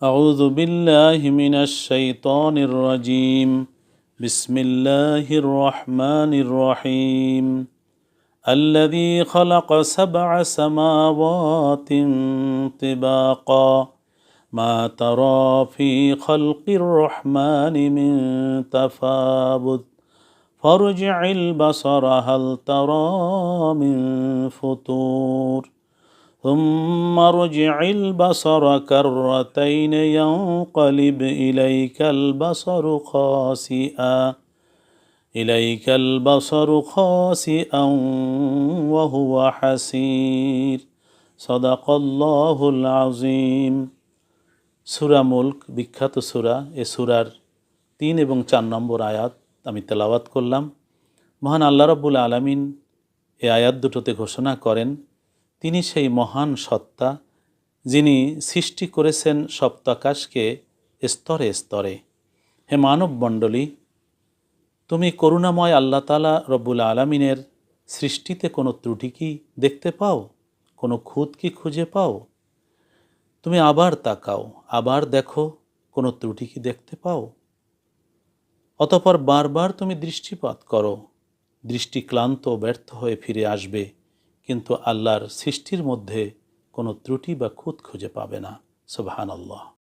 أعوذ بالله من الشيطان الرجيم بسم الله الرحمن الرحيم الذي خلق 7 سماوات طباقا ما ترى في خلق الرحمن من تفاوت فارجع البصر هل ترى من فطور ثم ارجع البصر كرتين ينقلب إليك البصر خاسئا وهو حسير صدق الله العظيم। সূরা মুলক বিখ্যাত সূরা। এ সূরার ৩ এবং ৪ নম্বর আয়াত আমি তেলাওয়াত করলাম। মহান আল্লাহ রাব্বুল আলামিন এই আয়াত দুটোতে ঘোষণা করেন তিনি সেই মহান সত্তা যিনি সৃষ্টি করেছেন সপ্তাকাশকে স্তরে স্তরে। হে মানব মণ্ডলী, তুমি করুণাময় আল্লাহ তাআলা রব্বুল আলামিনের সৃষ্টিতে কোনো ত্রুটি কি দেখতে পাও? কোনো খুঁত কি খুঁজে পাও? তুমি আবার তাকাও, আবার দেখো, কোনো ত্রুটি কি দেখতে পাও? অতঃপর বারবার তুমি দৃষ্টিপাত করো, দৃষ্টি ক্লান্ত ব্যর্থ হয়ে ফিরে আসবে, কিন্তু আল্লাহর সৃষ্টির মধ্যে কোনো ত্রুটি বা খুঁত খুঁজে পাবে না। সুবহানাল্লাহ।